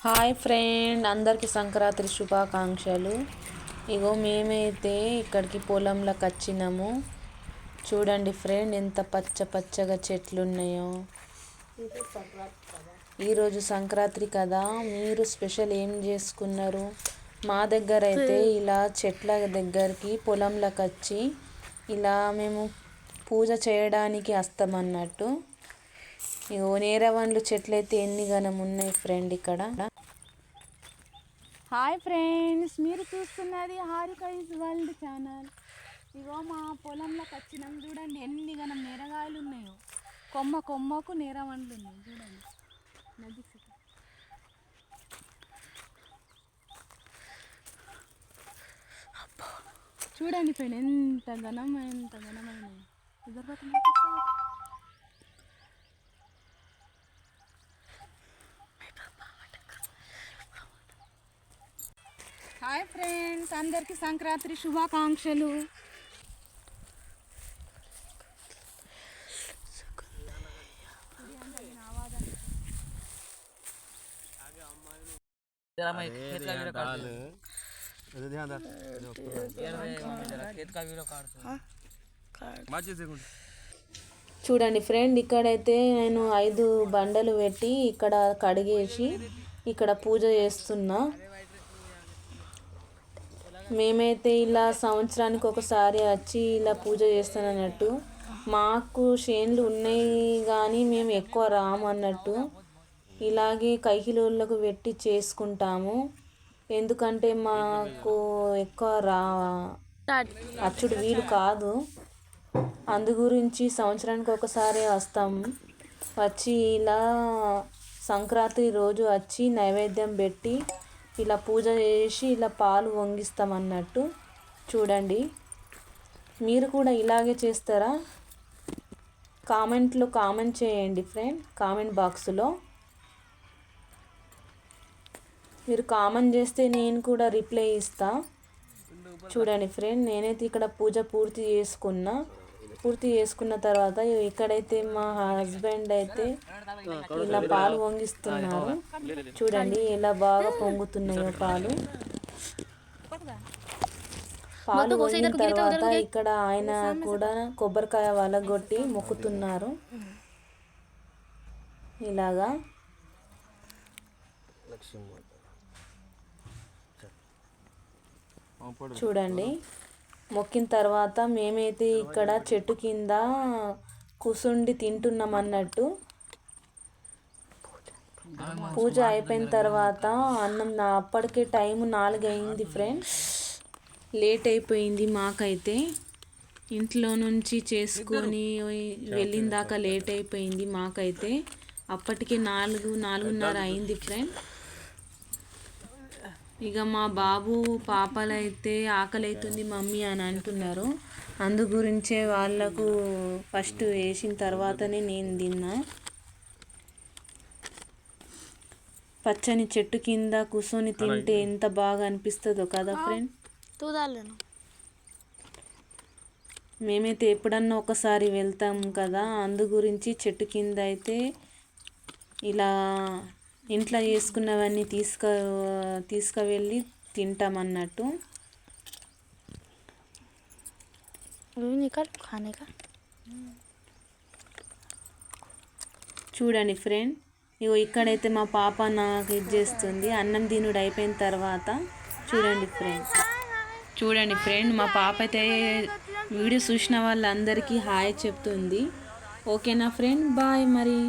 Hi friend, అందరికీ సంక్రాంతి శుభాకాంక్షలు. ఇగో మేమైతే ఇక్కడికి పొలంలోకి వచ్చినాము. చూడండి ఫ్రెండ్, ఎంత పచ్చ పచ్చగా చెట్లు ఉన్నాయో. ఈరోజు సంక్రాంతి కదా, మీరు స్పెషల్ ఏం చేసుకున్నారు? మా దగ్గర అయితే ఇలా చెట్ల దగ్గరికి పొలంలోకి వచ్చి ఇలా మేము పూజ చేయడానికి వస్తామన్నట్టు. ఇగో నేరవన్లు చెట్లు అయితే ఎన్ని గనం ఉన్నాయి ఫ్రెండ్ ఇక్కడ. హాయ్ ఫ్రెండ్స్, మీరు చూస్తున్నది హారిక ఈజ్ వరల్డ్ ఛానల్. ఇగో మా పొలంలోకి వచ్చినాం. చూడండి ఎన్ని గనం నేరగాయలు ఉన్నాయో. కొమ్మ కొమ్మకు నేరవన్లు ఉన్నాయి చూడండి. చూడండి ఫ్రెండ్, ఎంత ఘనమైనవి. హాయ్ ఫ్రెండ్స్, అందరికీ సంక్రాంతి శుభాకాంక్షలు. చూడండి ఫ్రెండ్, ఇక్కడైతే నేను 5 బండలు పెట్టి ఇక్కడ కడిగేసి ఇక్కడ పూజ చేస్తున్నా. మేమైతే ఇలా సంవత్సరానికి ఒకసారి వచ్చి ఇలా పూజ చేస్తానన్నట్టు. మాకు చేన్లు ఉన్నాయి కానీ మేము ఎక్కువ రామన్నట్టు. ఇలాగే కైకిలోళ్ళకు పెట్టి చేసుకుంటాము. ఎందుకంటే మాకు ఎక్కువ అచ్చుడు వీలు కాదు. అందు గురించి సంవత్సరానికి ఒకసారి వస్తాం. వచ్చి ఇలా సంక్రాంతి రోజు వచ్చి నైవేద్యం పెట్టి ఇలా పూజ చేసి ఇలా పాలు వంగిస్తాం అన్నట్టు. చూడండి, మీరు కూడా ఇలాగే చేస్తారా? కామెంట్లో కామెంట్ చేయండి ఫ్రెండ్, కామెంట్ బాక్స్లో. మీరు కామెంట్ చేస్తే నేను కూడా రిప్లై ఇస్తా. చూడండి ఫ్రెండ్, నేనైతే ఇక్కడ పూజ పూర్తి చేసుకున్న తర్వాత ఇక్కడైతే మా హస్బెండ్ అయితే ఇలా పాలు పొంగిస్తున్నారు. చూడండి ఎలా బాగా పొంగుతున్నాయో పాలు. పొంగిన తర్వాత ఇక్కడ ఆయన కూడా కొబ్బరికాయ వలగొట్టి మొక్కుతున్నారు. ఇలాగా చూడండి. మొక్కిన తర్వాత మేమైతే ఇక్కడ చెట్టు కింద కూసుండి తింటున్నాం అన్నట్టు. పూజ అయిపోయిన తర్వాత అన్నం అప్పటికే టైం 4 అయింది ఫ్రెండ్స్. లేట్ అయిపోయింది మాకైతే. ఇంట్లో నుంచి చేసుకొని వెళ్ళిన దాకా లేట్ అయిపోయింది మాకైతే. అప్పటికే 4:30 అయింది ఫ్రెండ్. ఇక మా బాబు పాపలు అయితే ఆకలి అవుతుంది మమ్మీ అని అంటున్నారు. అందు గురించే వాళ్ళకు ఫస్ట్ వేసిన తర్వాతనే నేను తిన్నా. పచ్చని చెట్టు కింద కూర్చొని తింటే ఎంత బాగా అనిపిస్తుందో కదా ఫ్రెండ్. మేమైతే ఎప్పుడన్నా ఒకసారి వెళ్తాం కదా, అందు గురించి చెట్టు కింద అయితే ఇలా ఇంట్లో చేసుకున్నవన్నీ తీసుకువెళ్ళి తింటామన్నట్టు. చూడండి ఫ్రెండ్, ఇగో ఇక్కడైతే మా పాప నాకు ఇది చేస్తుంది అన్నం తినుడు అయిపోయిన తర్వాత. చూడండి ఫ్రెండ్, మా పాప అయితే వీడియో చూసిన వాళ్ళందరికీ హాయ్ చెప్తుంది. ఓకేనా ఫ్రెండ్, బాయ్ మరి.